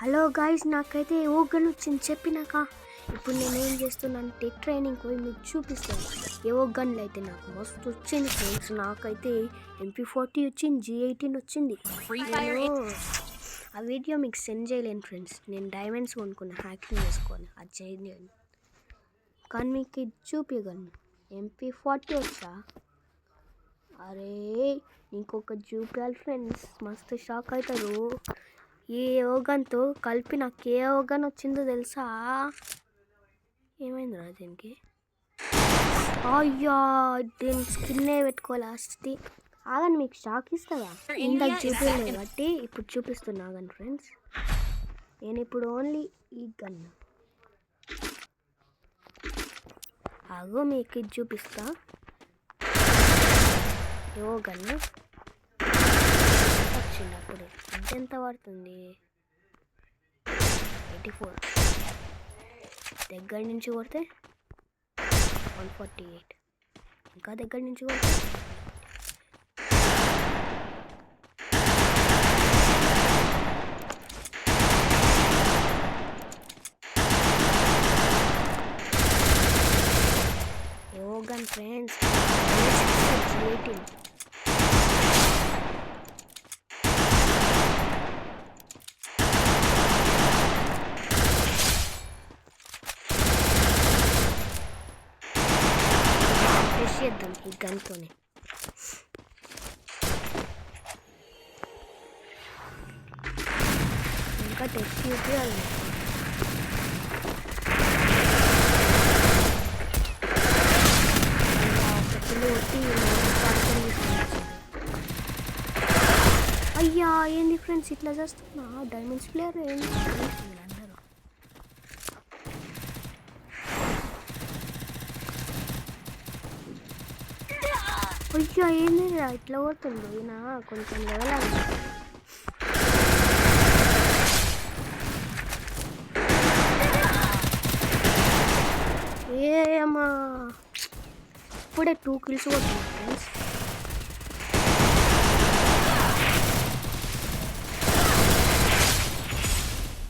Hello guys, నాకైతే ఓ gun వచ్చింది చెప్పినాక. ఇప్పుడు నేనేం చేస్తున్నానంటే ట్రైనింగ్ పోయి మీకు చూపిస్తాను. ఏవో గన్లు అయితే నాకు మస్తు వచ్చింది ఫ్రెండ్స్. నాకైతే MP40 వచ్చింది, G18 వచ్చింది. ఆ వీడియో మీకు సెండ్ చేయలేను ఫ్రెండ్స్. నేను డైమండ్స్ కొనుక్కున్నా హ్యాకింగ్ చేసుకొని, అది చేయలేను. కానీ మీకు ఇది చూపించగలను. MP40 వచ్చా? అరే ఇంకొక చూపించాలి ఫ్రెండ్స్, మస్తు షాక్ అవుతారు. ఈ యోగన్తో కలిపి నాకు ఏ యోగన్ వచ్చిందో తెలుసా? ఏమైందిరా దీనికి? అయ్యా, దీని స్కిన్నే పెట్టుకోవాలి. అస్తి ఆగని మీకు షాక్ ఇస్తుందా? ఇందాక చూపించలేదు కాబట్టి ఇప్పుడు చూపిస్తున్నా ఆగండి ఫ్రెండ్స్. నేను ఇప్పుడు ఓన్లీ ఈ గన్ ఆగో మీకు ఇది చూపిస్తా. ఏవో గన్ వచ్చింది అప్పుడే. ఎంత పడుతుంది? 84. దగ్గర నుంచి కొడితే 148. ఇంకా దగ్గర నుంచి కొడితే యోగన్ ఫ్రెండ్స్. G18. చేద్దాం ఈ గన్తోనే. ఇంకా టెస్ట్ చూపించాలి. అయ్యా ఏంది ఫ్రెండ్స్ ఇట్లా చేస్తున్నా? డైమండ్స్ ప్లేయర్ ఏంది అందరూ? అయ్యా ఏంది ఇట్లా కొడుతుండ్రు? ఈయన కొంచెం లెవెల్ అయింది. ఏమా ఇప్పుడే 2 kills కొట్టింది ఫ్రెండ్స్.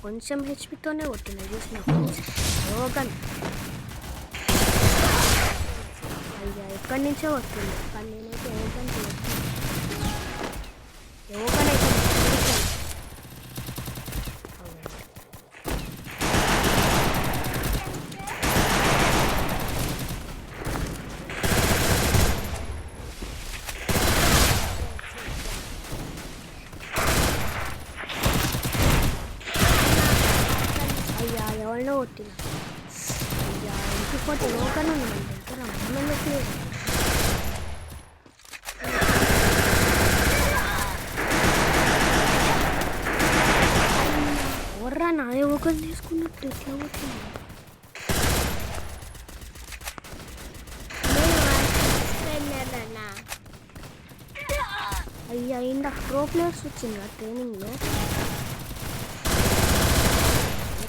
కొంచెం హెచ్పితోనే కొట్టిన చూసిన ఫ్రెండ్స్. యోగన్ అయ్యా ఎక్కడి నుంచో వస్తుంది, కానీ నేనైతే యోగన్ యోగన్ అయితే ఎవరినో కొట్టిన. అయ్యా MP40 యోగన్ ఉంది మన దగ్గర. అమ్మలేదు ఎవర్రా నా యోగన్ తీసుకున్నట్టు ఎట్లా కొట్టింది? అయ్యా ఇందా ప్రో ప్లేయర్స్ వచ్చింది ఆ ట్రైనింగ్లో.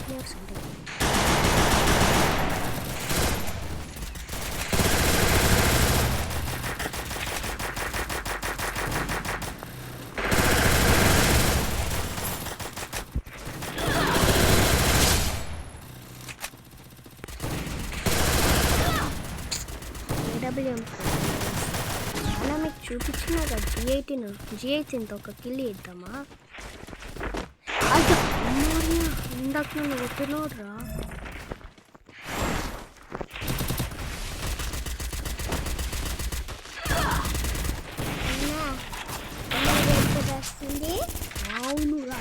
ప్లేయర్స్ అంటే AWM అలా మీకు చూపించిన G18తో ఒక కిల్ ఇద్దామా? అయ్యా ఇందాక నన్ను కొట్టినోడ్రా. అవునురా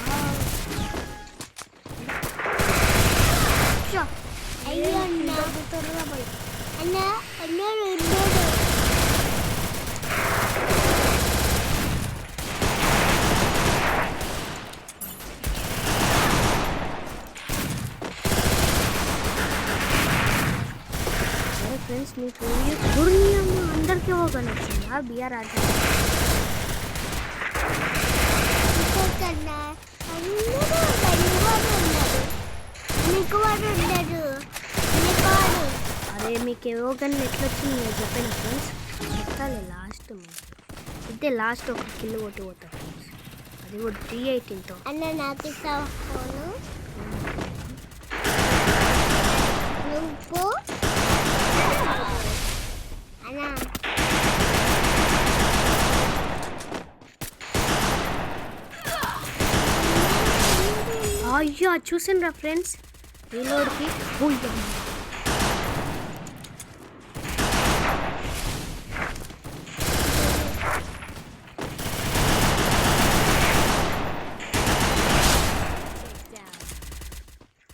ఫ్రెండ్స్ మీకు అందరికీ ఓగన్ వచ్చిందా? బిఆర్ ఆర్డర్ అరే మీకు ఓగన్ ఎట్లా వచ్చింది నేను చెప్పాను ఫ్రెండ్స్. చెప్తాలే లాస్ట్. ఇదే లాస్ట్ ఒక కిల్ కొట్టి పోతా ఫ్రెండ్స్. అది కూడా G18తో. అన్న నాకు ఇస్తావా ఫోను నువ్వు అన్న అయ్యో చూసిండ్రా ఫ్రెండ్స్ రీలోడ్కి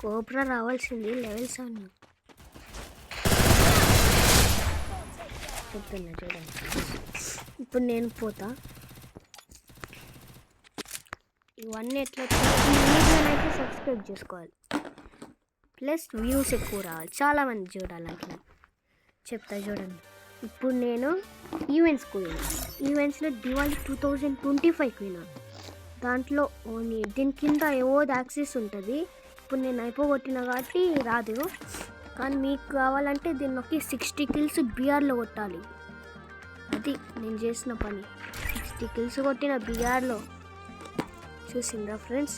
కోబ్రా రావాల్సింది లెవెల్ 7 చెప్తున్నా చూడండి. ఇప్పుడు నేను పోతా. ఇవన్నీ ఎట్లా అయితే సబ్స్క్రైబ్ చేసుకోవాలి, ప్లస్ వ్యూస్ ఎక్కువ రావాలి, చాలామంది చూడాలంటే చెప్తా చూడండి. ఇప్పుడు నేను ఈవెంట్స్కి పోయినా. ఈవెంట్స్లో దివాళీ 2025 పోయినా. దాంట్లో ఓన్లీ దీని కింద ఏవో యాక్సెస్ ఉంటుంది. ఇప్పుడు నేను అయిపోగొట్టిన కాబట్టి రాదు, కానీ మీకు కావాలంటే దీనికి 60 కిల్స్ బీఆర్లో కొట్టాలి. అది నేను చేసిన పని. 60 కిల్స్ కొట్టిన బీఆర్లో. చూసిందా ఫ్రెండ్స్?